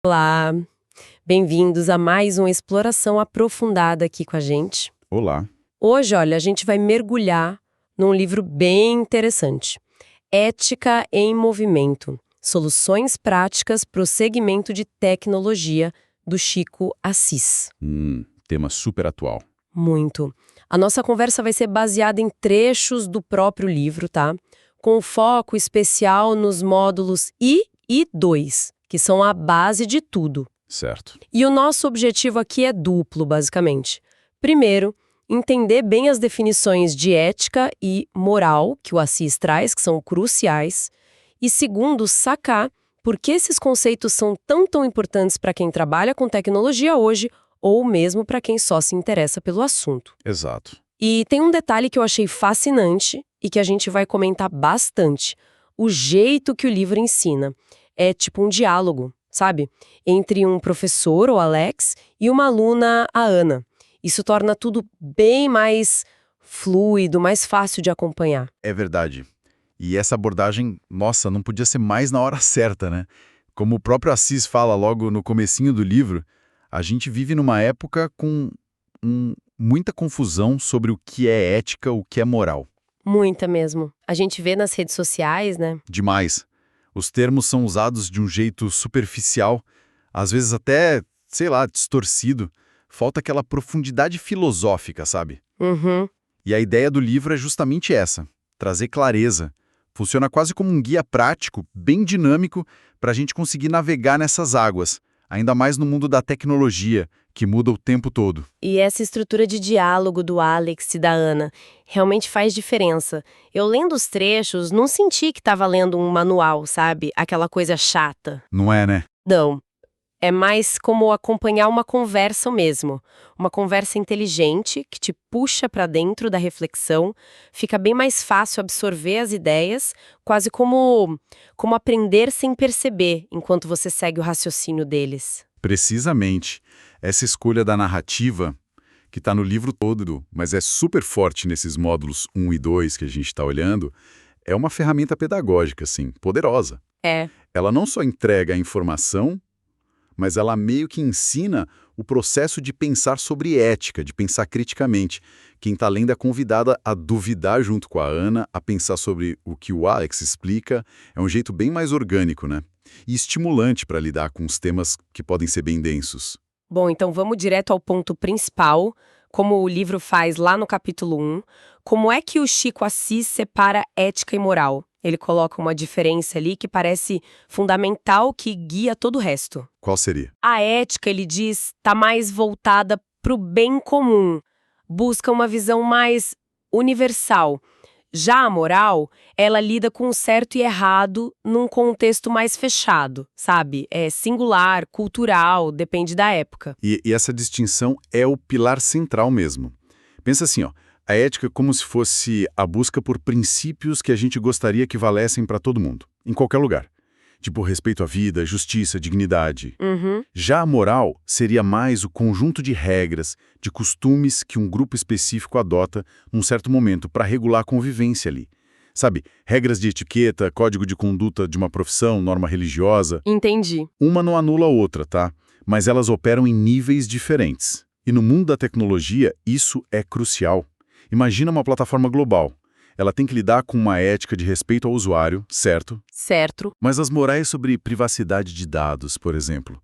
Olá, bem-vindos a mais uma exploração aprofundada aqui com a gente. Olá. Hoje, olha, a gente vai mergulhar num livro bem interessante. Ética em Movimento, Soluções Práticas para o Segmento de Tecnologia, do Chico Assis. Tema super atual. Muito. A nossa conversa vai ser baseada em trechos do próprio livro, tá? Com foco especial nos módulos I e 2, que são a base de tudo. Certo. E o nosso objetivo aqui é duplo, basicamente. Primeiro, entender bem as definições de ética e moral que o Assis traz, que são cruciais. E segundo, sacar por que esses conceitos são tão importantes para quem trabalha com tecnologia hoje, ou mesmo para quem só se interessa pelo assunto. Exato. E tem um detalhe que eu achei fascinante e que a gente vai comentar bastante. O jeito que o livro ensina. É tipo um diálogo, sabe? Entre um professor, o Alex, e uma aluna, a Ana. Isso torna tudo bem mais fluido, mais fácil de acompanhar. É verdade. E essa abordagem, nossa, não podia ser mais na hora certa, né? Como o próprio Assis fala logo no comecinho do livro, a gente vive numa época com muita confusão sobre o que é ética, o que é moral. Muita mesmo. A gente vê nas redes sociais, né? Demais. Os termos são usados de um jeito superficial, às vezes até, sei lá, distorcido. Falta aquela profundidade filosófica, sabe? Uhum. E a ideia do livro é justamente essa, trazer clareza. Funciona quase como um guia prático, bem dinâmico, para a gente conseguir navegar nessas águas, ainda mais no mundo da tecnologia, que muda o tempo todo. E essa estrutura de diálogo do Alex e da Ana realmente faz diferença. Eu lendo os trechos, não senti que estava lendo um manual, sabe? Aquela coisa chata. Não é, né? Não. É mais como acompanhar uma conversa mesmo. Uma conversa inteligente que te puxa para dentro da reflexão. Fica bem mais fácil absorver as ideias, quase como aprender sem perceber, enquanto você segue o raciocínio deles. Precisamente. Essa escolha da narrativa, que está no livro todo, mas é super forte nesses módulos 1 e 2 que a gente está olhando, é uma ferramenta pedagógica, assim, poderosa. É. Ela não só entrega a informação, mas ela meio que ensina o processo de pensar sobre ética, de pensar criticamente. Quem está lendo é convidada a duvidar junto com a Ana, a pensar sobre o que o Alex explica. É um jeito bem mais orgânico, né? E estimulante para lidar com os temas que podem ser bem densos. Bom, então vamos direto ao ponto principal, como o livro faz lá no capítulo 1. Como é que o Chico Assis separa ética e moral? Ele coloca uma diferença ali que parece fundamental, que guia todo o resto. Qual seria? A ética, ele diz, está mais voltada para o bem comum, busca uma visão mais universal. Já a moral, ela lida com o certo e errado num contexto mais fechado, sabe? É singular, cultural, depende da época. E essa distinção é o pilar central mesmo. Pensa assim, ó, a ética é como se fosse a busca por princípios que a gente gostaria que valessem para todo mundo, em qualquer lugar. Tipo respeito à vida, justiça, dignidade. Uhum. Já a moral seria mais o conjunto de regras, de costumes que um grupo específico adota num certo momento para regular a convivência ali. Sabe, regras de etiqueta, código de conduta de uma profissão, norma religiosa. Entendi. Uma não anula a outra, tá? Mas elas operam em níveis diferentes. E no mundo da tecnologia, isso é crucial. Imagina uma plataforma global. Ela tem que lidar com uma ética de respeito ao usuário, certo? Certo. Mas as morais sobre privacidade de dados, por exemplo,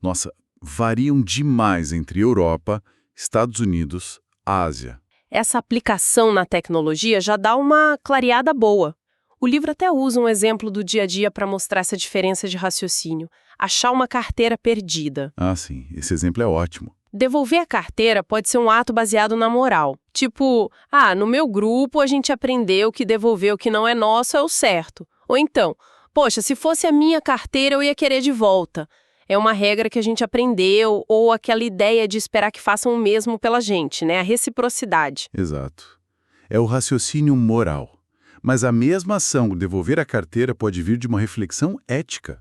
nossa, variam demais entre Europa, Estados Unidos, Ásia. Essa aplicação na tecnologia já dá uma clareada boa. O livro até usa um exemplo do dia a dia para mostrar essa diferença de raciocínio. Achar uma carteira perdida. Ah, sim, esse exemplo é ótimo. Devolver a carteira pode ser um ato baseado na moral. Tipo, no meu grupo a gente aprendeu que devolver o que não é nosso é o certo. Ou então, poxa, se fosse a minha carteira eu ia querer de volta. É uma regra que a gente aprendeu, ou aquela ideia de esperar que façam o mesmo pela gente, né? A reciprocidade. Exato. É o raciocínio moral. Mas a mesma ação, devolver a carteira, pode vir de uma reflexão ética.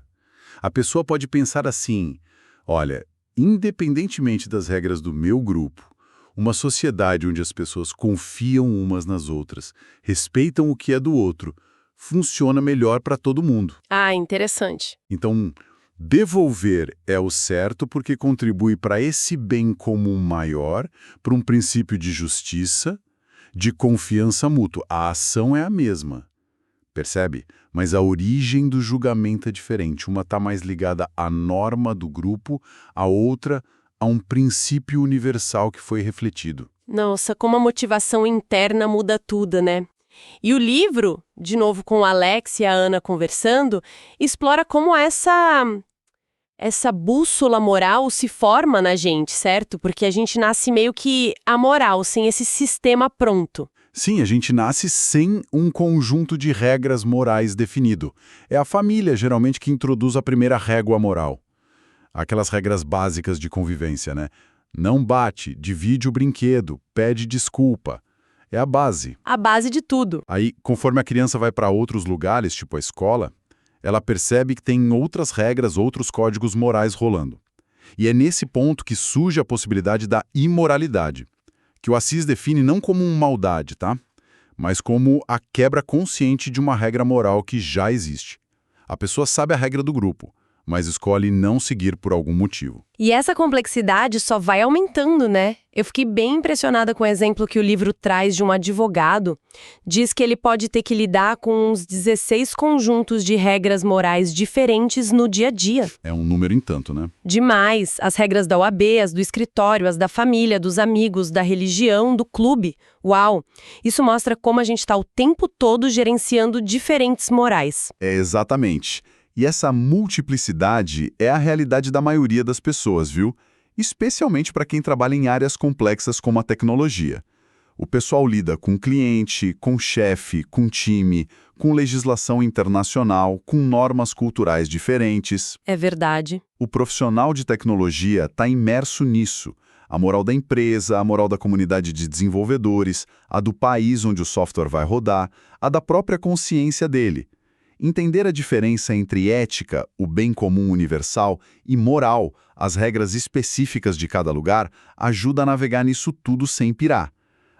A pessoa pode pensar assim, olha, independentemente das regras do meu grupo, uma sociedade onde as pessoas confiam umas nas outras, respeitam o que é do outro, funciona melhor para todo mundo. Ah, interessante. Então, Devolver é o certo porque contribui para esse bem comum maior, para um princípio de justiça, de confiança mútua. A ação é a mesma, percebe? Mas a origem do julgamento é diferente. Uma está mais ligada à norma do grupo, a outra a um princípio universal que foi refletido. Nossa, como a motivação interna muda tudo, né? E o livro, de novo com o Alex e a Ana conversando, explora como essa bússola moral se forma na gente, certo? Porque a gente nasce meio que amoral, sem esse sistema pronto. Sim, a gente nasce sem um conjunto de regras morais definido. É a família, geralmente, que introduz a primeira régua moral. Aquelas regras básicas de convivência, né? Não bate, divide o brinquedo, pede desculpa. É a base. A base de tudo. Aí, conforme a criança vai para outros lugares, tipo a escola, ela percebe que tem outras regras, outros códigos morais rolando. E é nesse ponto que surge a possibilidade da imoralidade, que o Assis define não como uma maldade, tá? Mas como a quebra consciente de uma regra moral que já existe. A pessoa sabe a regra do grupo, mas escolhe não seguir por algum motivo. E essa complexidade só vai aumentando, né? Eu fiquei bem impressionada com o exemplo que o livro traz de um advogado. Diz que ele pode ter que lidar com uns 16 conjuntos de regras morais diferentes no dia a dia. É um número em tanto, né? Demais! As regras da OAB, as do escritório, as da família, dos amigos, da religião, do clube. Uau! Isso mostra como a gente está o tempo todo gerenciando diferentes morais. É exatamente. E essa multiplicidade é a realidade da maioria das pessoas, viu? Especialmente para quem trabalha em áreas complexas como a tecnologia. O pessoal lida com cliente, com chefe, com time, com legislação internacional, com normas culturais diferentes. É verdade. O profissional de tecnologia está imerso nisso. A moral da empresa, a moral da comunidade de desenvolvedores, a do país onde o software vai rodar, a da própria consciência dele. Entender a diferença entre ética, o bem comum universal, e moral, as regras específicas de cada lugar, ajuda a navegar nisso tudo sem pirar.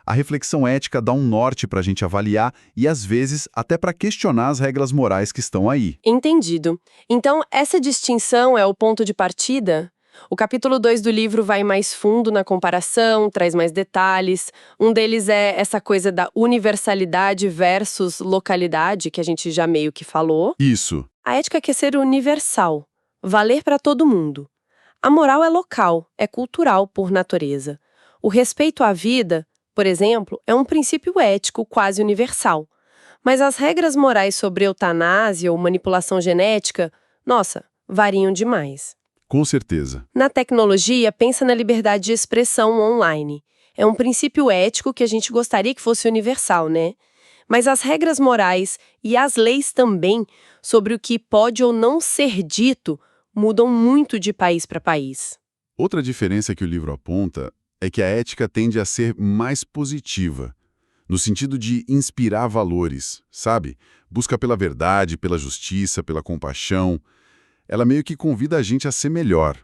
A reflexão ética dá um norte para a gente avaliar e, às vezes, até para questionar as regras morais que estão aí. Entendido. Então, essa distinção é o ponto de partida? O capítulo 2 do livro vai mais fundo na comparação, traz mais detalhes. Um deles é essa coisa da universalidade versus localidade, que a gente já meio que falou. Isso. A ética quer ser universal, valer para todo mundo. A moral é local, é cultural por natureza. O respeito à vida, por exemplo, é um princípio ético quase universal. Mas as regras morais sobre eutanásia ou manipulação genética, nossa, variam demais. Com certeza. Na tecnologia, pensa na liberdade de expressão online. É um princípio ético que a gente gostaria que fosse universal, né? Mas as regras morais e as leis também, sobre o que pode ou não ser dito, mudam muito de país para país. Outra diferença que o livro aponta é que a ética tende a ser mais positiva, no sentido de inspirar valores, sabe? Busca pela verdade, pela justiça, pela compaixão. Ela meio que convida a gente a ser melhor.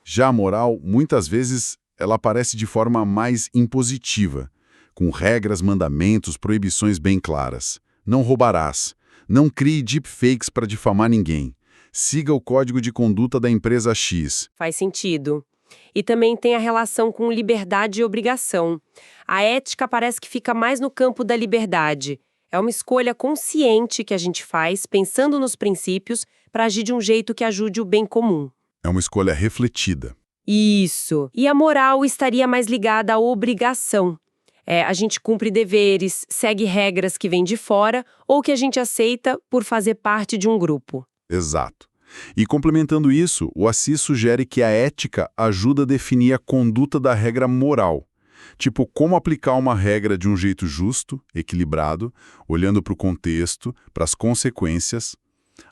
Já a moral, muitas vezes, ela aparece de forma mais impositiva, com regras, mandamentos, proibições bem claras. Não roubarás. Não crie deepfakes para difamar ninguém. Siga o código de conduta da empresa X. Faz sentido. E também tem a relação com liberdade e obrigação. A ética parece que fica mais no campo da liberdade. É uma escolha consciente que a gente faz, pensando nos princípios, para agir de um jeito que ajude o bem comum. É uma escolha refletida. Isso. E a moral estaria mais ligada à obrigação. A gente cumpre deveres, segue regras que vêm de fora ou que a gente aceita por fazer parte de um grupo. Exato. E complementando isso, o Assis sugere que a ética ajuda a definir a conduta da regra moral. Tipo, como aplicar uma regra de um jeito justo, equilibrado, olhando para o contexto, para as consequências.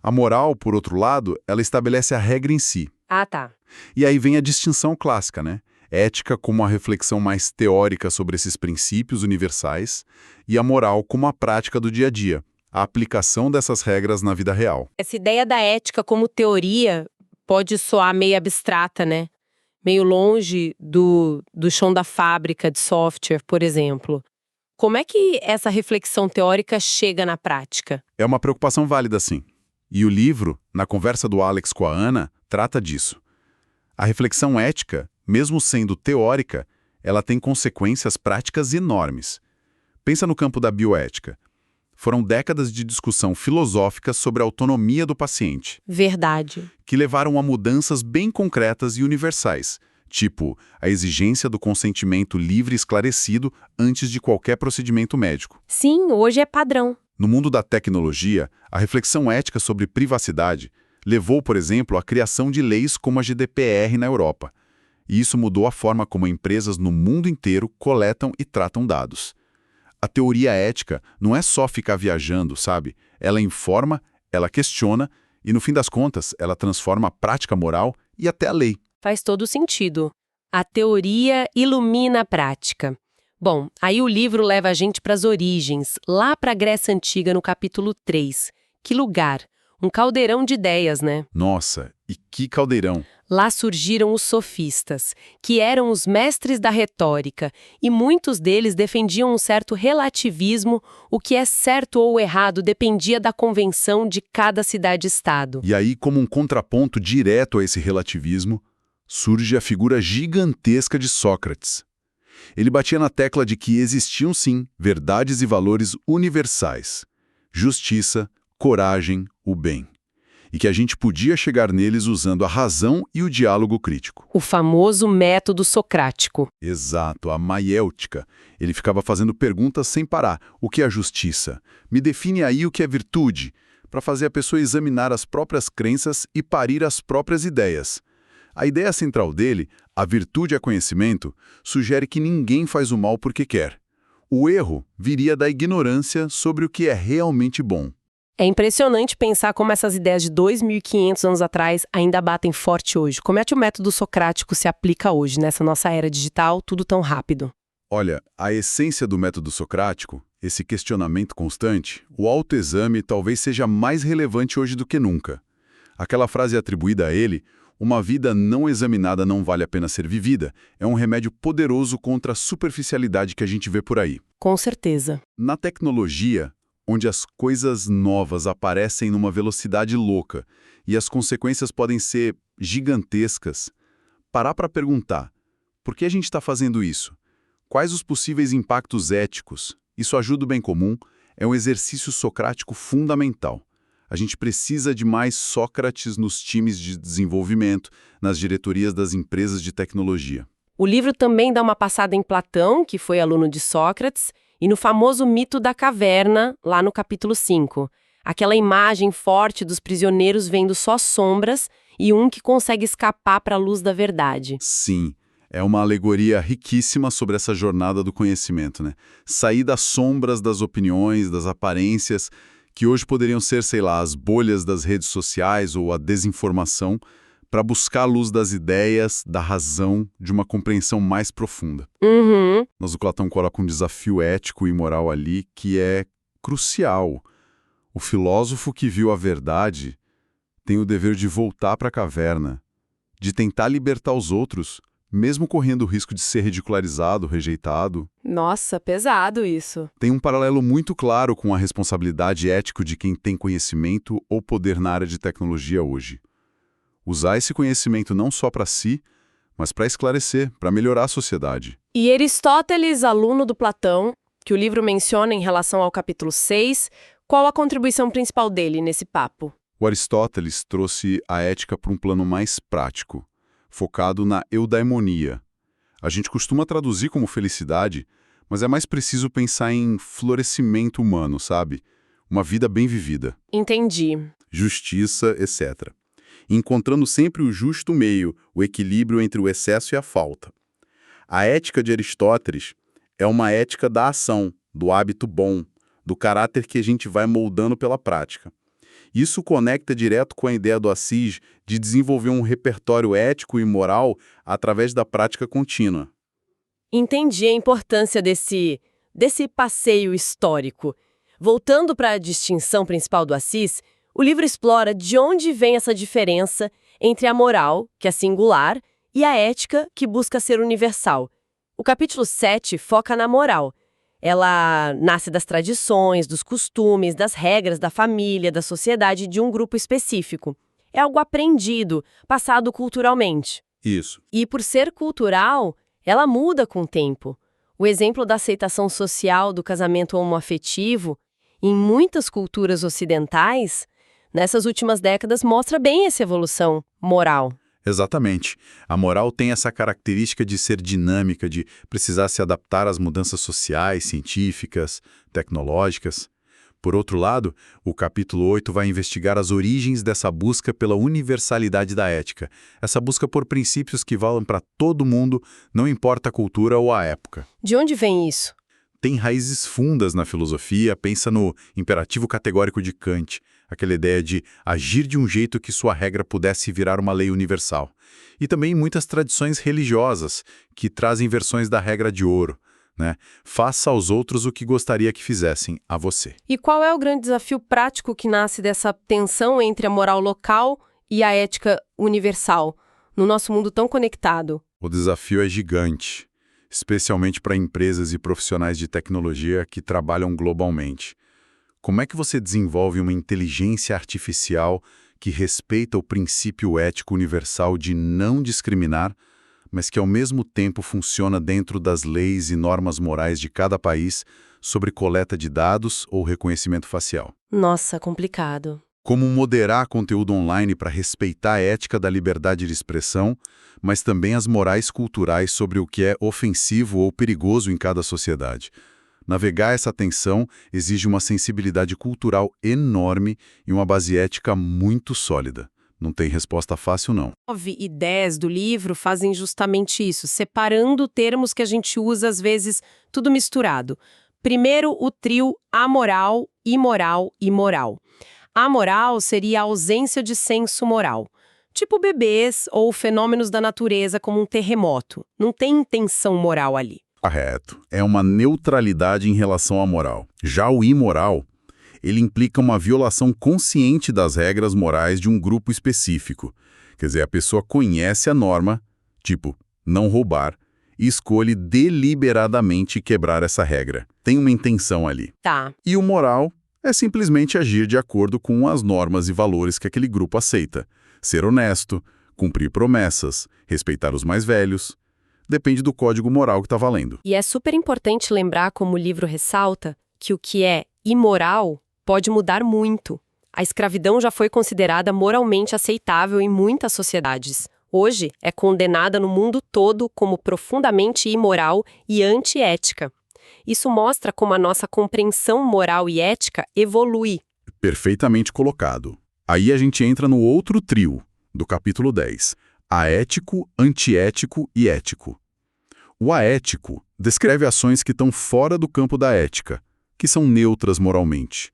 A moral, por outro lado, ela estabelece a regra em si. Ah, tá. E aí vem a distinção clássica, né? Ética como a reflexão mais teórica sobre esses princípios universais e a moral como a prática do dia a dia, a aplicação dessas regras na vida real. Essa ideia da ética como teoria pode soar meio abstrata, né? Meio longe do chão da fábrica de software, por exemplo. Como é que essa reflexão teórica chega na prática? É uma preocupação válida, sim. E o livro, na conversa do Alex com a Ana, trata disso. A reflexão ética, mesmo sendo teórica, ela tem consequências práticas enormes. Pensa no campo da bioética. Foram décadas de discussão filosófica sobre a autonomia do paciente, Verdade. que levaram a mudanças bem concretas e universais, tipo a exigência do consentimento livre e esclarecido antes de qualquer procedimento médico. Sim, hoje é padrão. No mundo da tecnologia, a reflexão ética sobre privacidade levou, por exemplo, à criação de leis como a GDPR na Europa. E isso mudou a forma como empresas no mundo inteiro coletam e tratam dados. A teoria ética não é só ficar viajando, sabe? Ela informa, ela questiona e, no fim das contas, ela transforma a prática moral e até a lei. Faz todo sentido. A teoria ilumina a prática. Bom, aí o livro leva a gente para as origens, lá para a Grécia Antiga, no capítulo 3. Que lugar! Um caldeirão de ideias, né? Nossa, e que caldeirão! Lá surgiram os sofistas, que eram os mestres da retórica, e muitos deles defendiam um certo relativismo, o que é certo ou errado dependia da convenção de cada cidade-estado. E aí, como um contraponto direto a esse relativismo, surge a figura gigantesca de Sócrates. Ele batia na tecla de que existiam sim verdades e valores universais: justiça, coragem, o bem. E que a gente podia chegar neles usando a razão e o diálogo crítico. O famoso método socrático. Exato, a maiêutica. Ele ficava fazendo perguntas sem parar. O que é a justiça? Me define aí o que é virtude, para fazer a pessoa examinar as próprias crenças e parir as próprias ideias. A ideia central dele, a virtude é conhecimento, sugere que ninguém faz o mal porque quer. O erro viria da ignorância sobre o que é realmente bom. É impressionante pensar como essas ideias de 2.500 anos atrás ainda batem forte hoje. Como é que o método socrático se aplica hoje, nessa nossa era digital, tudo tão rápido? Olha, a essência do método socrático, esse questionamento constante, o autoexame talvez seja mais relevante hoje do que nunca. Aquela frase atribuída a ele, uma vida não examinada não vale a pena ser vivida, é um remédio poderoso contra a superficialidade que a gente vê por aí. Com certeza. Na tecnologia, onde as coisas novas aparecem numa velocidade louca e as consequências podem ser gigantescas, parar para perguntar, por que a gente está fazendo isso? Quais os possíveis impactos éticos? Isso ajuda o bem comum? É um exercício socrático fundamental. A gente precisa de mais Sócrates nos times de desenvolvimento, nas diretorias das empresas de tecnologia. O livro também dá uma passada em Platão, que foi aluno de Sócrates, e no famoso mito da caverna, lá no capítulo 5. Aquela imagem forte dos prisioneiros vendo só sombras e um que consegue escapar para a luz da verdade. Sim, é uma alegoria riquíssima sobre essa jornada do conhecimento, né? Sair das sombras das opiniões, das aparências, que hoje poderiam ser, sei lá, as bolhas das redes sociais ou a desinformação, para buscar a luz das ideias, da razão, de uma compreensão mais profunda. Uhum. Mas o Platão coloca um desafio ético e moral ali que é crucial. O filósofo que viu a verdade tem o dever de voltar para a caverna, de tentar libertar os outros, mesmo correndo o risco de ser ridicularizado, rejeitado. Nossa, pesado isso. Tem um paralelo muito claro com a responsabilidade ética de quem tem conhecimento ou poder na área de tecnologia hoje. Usar esse conhecimento não só para si, mas para esclarecer, para melhorar a sociedade. E Aristóteles, aluno do Platão, que o livro menciona em relação ao capítulo 6, qual a contribuição principal dele nesse papo? O Aristóteles trouxe a ética para um plano mais prático, focado na eudaimonia. A gente costuma traduzir como felicidade, mas é mais preciso pensar em florescimento humano, sabe? Uma vida bem vivida. Entendi. Justiça, etc. Encontrando sempre o justo meio, o equilíbrio entre o excesso e a falta. A ética de Aristóteles é uma ética da ação, do hábito bom, do caráter que a gente vai moldando pela prática. Isso conecta direto com a ideia do Assis de desenvolver um repertório ético e moral através da prática contínua. Entendi a importância desse passeio histórico. Voltando para a distinção principal do Assis, o livro explora de onde vem essa diferença entre a moral, que é singular, e a ética, que busca ser universal. O capítulo 7 foca na moral. Ela nasce das tradições, dos costumes, das regras da família, da sociedade de um grupo específico. É algo aprendido, passado culturalmente. Isso. E por ser cultural, ela muda com o tempo. O exemplo da aceitação social do casamento homoafetivo, em muitas culturas ocidentais, nessas últimas décadas mostra bem essa evolução moral. Exatamente. A moral tem essa característica de ser dinâmica, de precisar se adaptar às mudanças sociais, científicas, tecnológicas. Por outro lado, o capítulo 8 vai investigar as origens dessa busca pela universalidade da ética, essa busca por princípios que valam para todo mundo, não importa a cultura ou a época. De onde vem isso? Tem raízes fundas na filosofia, pensa no imperativo categórico de Kant, aquela ideia de agir de um jeito que sua regra pudesse virar uma lei universal. E também em muitas tradições religiosas, que trazem versões da regra de ouro, né? Faça aos outros o que gostaria que fizessem a você. E qual é o grande desafio prático que nasce dessa tensão entre a moral local e a ética universal, no nosso mundo tão conectado? O desafio é gigante, especialmente para empresas e profissionais de tecnologia que trabalham globalmente. Como é que você desenvolve uma inteligência artificial que respeita o princípio ético universal de não discriminar, mas que ao mesmo tempo funciona dentro das leis e normas morais de cada país sobre coleta de dados ou reconhecimento facial? Nossa, complicado. Como moderar conteúdo online para respeitar a ética da liberdade de expressão, mas também as morais culturais sobre o que é ofensivo ou perigoso em cada sociedade. Navegar essa tensão exige uma sensibilidade cultural enorme e uma base ética muito sólida. Não tem resposta fácil, não. 9 e 10 do livro fazem justamente isso, separando termos que a gente usa, às vezes, tudo misturado. Primeiro, o trio amoral, imoral e moral. Amoral seria a ausência de senso moral. Tipo bebês ou fenômenos da natureza como um terremoto. Não tem intenção moral ali. Correto. É uma neutralidade em relação à moral. Já o imoral, ele implica uma violação consciente das regras morais de um grupo específico. Quer dizer, a pessoa conhece a norma, tipo, não roubar, e escolhe deliberadamente quebrar essa regra. Tem uma intenção ali. Tá. E o moral é simplesmente agir de acordo com as normas e valores que aquele grupo aceita. Ser honesto, cumprir promessas, respeitar os mais velhos. Depende do código moral que está valendo. E é super importante lembrar, como o livro ressalta, que o que é imoral pode mudar muito. A escravidão já foi considerada moralmente aceitável em muitas sociedades. Hoje, é condenada no mundo todo como profundamente imoral e antiética. Isso mostra como a nossa compreensão moral e ética evolui. Perfeitamente colocado. Aí a gente entra no outro trio, do capítulo 10. Aético, antiético e ético. O aético descreve ações que estão fora do campo da ética, que são neutras moralmente.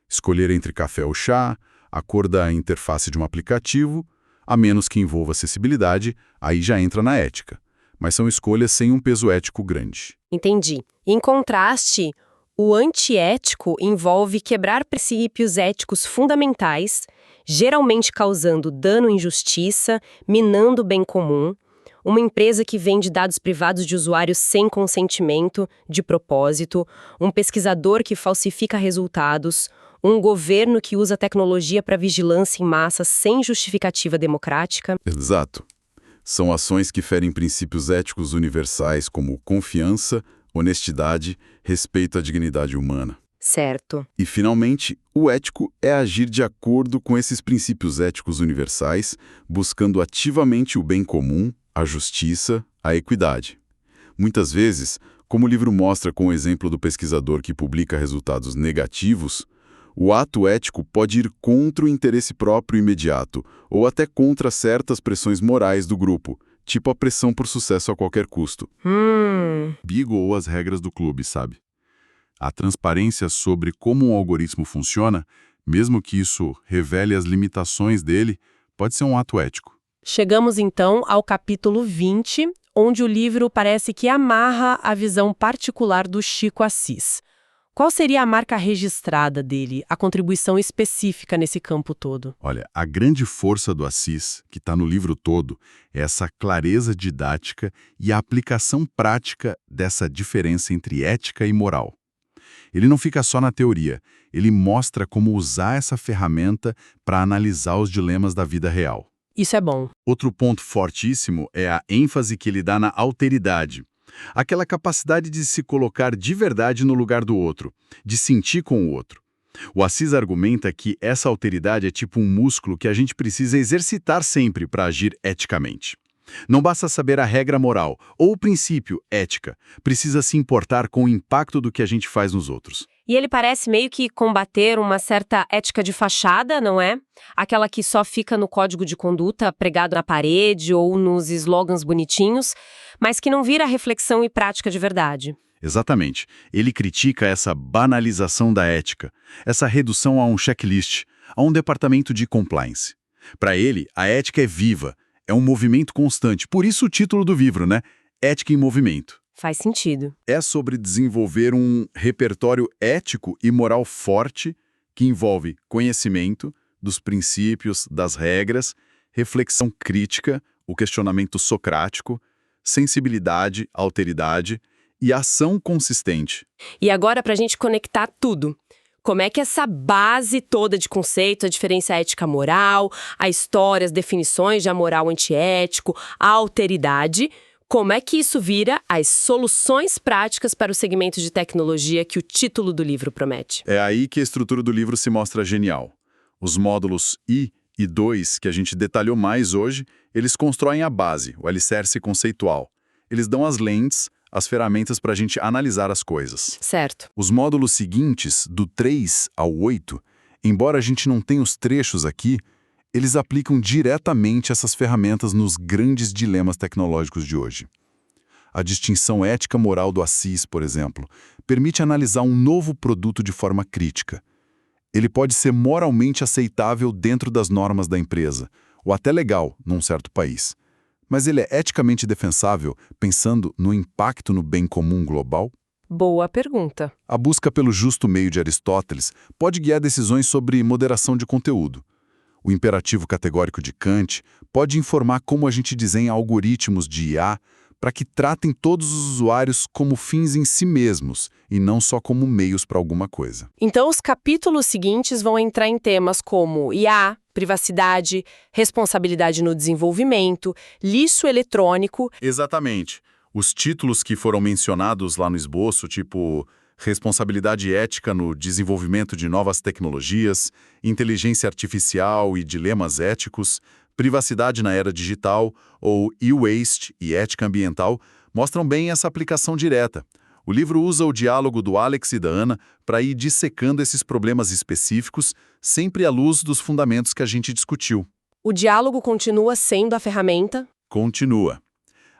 Escolher entre café ou chá, a cor da interface de um aplicativo, a menos que envolva acessibilidade, aí já entra na ética. Mas são escolhas sem um peso ético grande. Entendi. Em contraste, o antiético envolve quebrar princípios éticos fundamentais, geralmente causando dano e injustiça, minando o bem comum. Uma empresa que vende dados privados de usuários sem consentimento, de propósito, um pesquisador que falsifica resultados, um governo que usa tecnologia para vigilância em massa sem justificativa democrática. Exato. São ações que ferem princípios éticos universais como confiança, honestidade, respeito à dignidade humana. Certo. E, finalmente, o ético é agir de acordo com esses princípios éticos universais, buscando ativamente o bem comum, a justiça, a equidade. Muitas vezes, como o livro mostra com o exemplo do pesquisador que publica resultados negativos, o ato ético pode ir contra o interesse próprio imediato, ou até contra certas pressões morais do grupo, tipo a pressão por sucesso a qualquer custo. Bigo ou as regras do clube, sabe? A transparência sobre como um algoritmo funciona, mesmo que isso revele as limitações dele, pode ser um ato ético. Chegamos então ao capítulo 20, onde o livro parece que amarra a visão particular do Chico Assis. Qual seria a marca registrada dele, a contribuição específica nesse campo todo? Olha, a grande força do Assis, que está no livro todo, é essa clareza didática e a aplicação prática dessa diferença entre ética e moral. Ele não fica só na teoria, ele mostra como usar essa ferramenta para analisar os dilemas da vida real. Isso é bom. Outro ponto fortíssimo é a ênfase que ele dá na alteridade. Aquela capacidade de se colocar de verdade no lugar do outro, de sentir com o outro. O Assis argumenta que essa alteridade é tipo um músculo que a gente precisa exercitar sempre para agir eticamente. Não basta saber a regra moral ou o princípio, ética. Precisa se importar com o impacto do que a gente faz nos outros. E ele parece meio que combater uma certa ética de fachada, não é? Aquela que só fica no código de conduta pregado na parede ou nos slogans bonitinhos, mas que não vira reflexão e prática de verdade. Exatamente. Ele critica essa banalização da ética, essa redução a um checklist, a um departamento de compliance. Para ele, a ética é viva, é um movimento constante. Por isso o título do livro, né? Ética em Movimento. Faz sentido. É sobre desenvolver um repertório ético e moral forte que envolve conhecimento dos princípios, das regras, reflexão crítica, o questionamento socrático, sensibilidade, alteridade e ação consistente. E agora, para a gente conectar tudo. Como é que essa base toda de conceito, a diferença ética-moral, a história, as definições de amoral antiético, a alteridade, como é que isso vira as soluções práticas para o segmento de tecnologia que o título do livro promete? É aí que a estrutura do livro se mostra genial. Os módulos I e 2, que a gente detalhou mais hoje, eles constroem a base, o alicerce conceitual. Eles dão as lentes, as ferramentas para a gente analisar as coisas. Certo. Os módulos seguintes, do 3 ao 8, embora a gente não tenha os trechos aqui, eles aplicam diretamente essas ferramentas nos grandes dilemas tecnológicos de hoje. A distinção ética-moral do Assis, por exemplo, permite analisar um novo produto de forma crítica. Ele pode ser moralmente aceitável dentro das normas da empresa, ou até legal num certo país. Mas ele é eticamente defensável pensando no impacto no bem comum global? Boa pergunta. A busca pelo justo meio de Aristóteles pode guiar decisões sobre moderação de conteúdo. O imperativo categórico de Kant pode informar como a gente desenha algoritmos de IA para que tratem todos os usuários como fins em si mesmos e não só como meios para alguma coisa. Então, os capítulos seguintes vão entrar em temas como IA, privacidade, responsabilidade no desenvolvimento, lixo eletrônico. Exatamente. Os títulos que foram mencionados lá no esboço, tipo responsabilidade ética no desenvolvimento de novas tecnologias, inteligência artificial e dilemas éticos, privacidade na era digital ou e-waste e ética ambiental, mostram bem essa aplicação direta. O livro usa o diálogo do Alex e da Ana para ir dissecando esses problemas específicos, sempre à luz dos fundamentos que a gente discutiu. O diálogo continua sendo a ferramenta? Continua.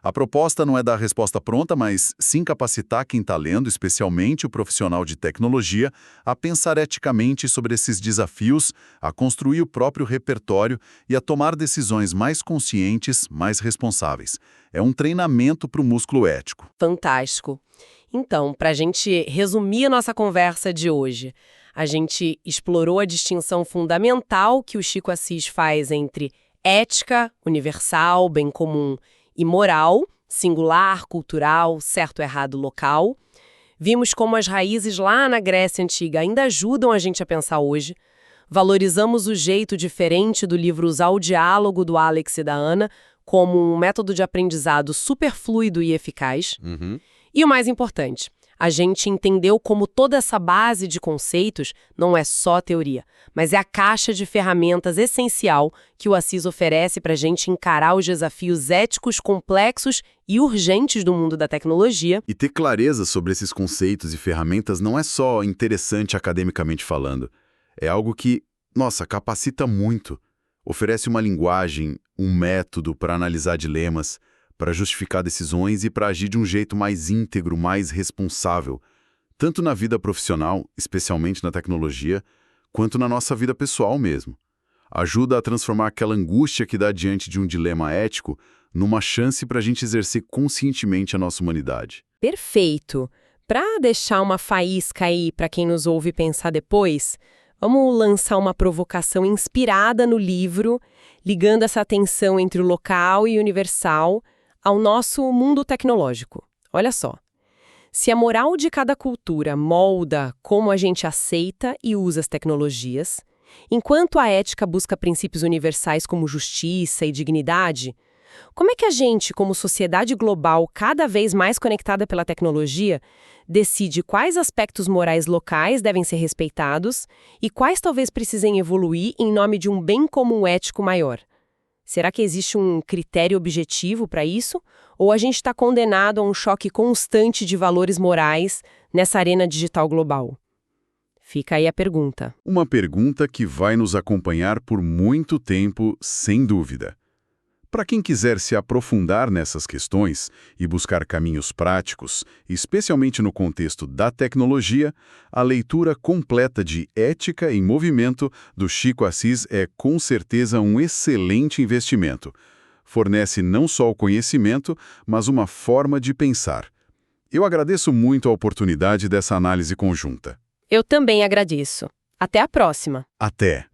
A proposta não é dar a resposta pronta, mas sim capacitar quem está lendo, especialmente o profissional de tecnologia, a pensar eticamente sobre esses desafios, a construir o próprio repertório e a tomar decisões mais conscientes, mais responsáveis. É um treinamento para o músculo ético. Fantástico. Então, para a gente resumir a nossa conversa de hoje, a gente explorou a distinção fundamental que o Chico Assis faz entre ética, universal, bem comum, e moral, singular, cultural, certo, errado, local. Vimos como as raízes lá na Grécia Antiga ainda ajudam a gente a pensar hoje. Valorizamos o jeito diferente do livro usar o diálogo do Alex e da Ana como um método de aprendizado super fluido e eficaz. E o mais importante, a gente entendeu como toda essa base de conceitos não é só teoria, mas é a caixa de ferramentas essencial que o Assis oferece para a gente encarar os desafios éticos complexos e urgentes do mundo da tecnologia. E ter clareza sobre esses conceitos e ferramentas não é só interessante academicamente falando. É algo que, nossa, capacita muito. Oferece uma linguagem, um método para analisar dilemas, para justificar decisões e para agir de um jeito mais íntegro, mais responsável, tanto na vida profissional, especialmente na tecnologia, quanto na nossa vida pessoal mesmo. Ajuda a transformar aquela angústia que dá diante de um dilema ético numa chance para a gente exercer conscientemente a nossa humanidade. Perfeito! Para deixar uma faísca aí para quem nos ouve pensar depois, vamos lançar uma provocação inspirada no livro, ligando essa tensão entre o local e o universal ao nosso mundo tecnológico. Olha só. Se a moral de cada cultura molda como a gente aceita e usa as tecnologias, enquanto a ética busca princípios universais como justiça e dignidade, como é que a gente, como sociedade global cada vez mais conectada pela tecnologia, decide quais aspectos morais locais devem ser respeitados e quais talvez precisem evoluir em nome de um bem comum ético maior? Será que existe um critério objetivo para isso? Ou a gente está condenado a um choque constante de valores morais nessa arena digital global? Fica aí a pergunta. Uma pergunta que vai nos acompanhar por muito tempo, sem dúvida. Para quem quiser se aprofundar nessas questões e buscar caminhos práticos, especialmente no contexto da tecnologia, a leitura completa de Ética em Movimento, do Chico Assis, é com certeza um excelente investimento. Fornece não só o conhecimento, mas uma forma de pensar. Eu agradeço muito a oportunidade dessa análise conjunta. Eu também agradeço. Até a próxima. Até!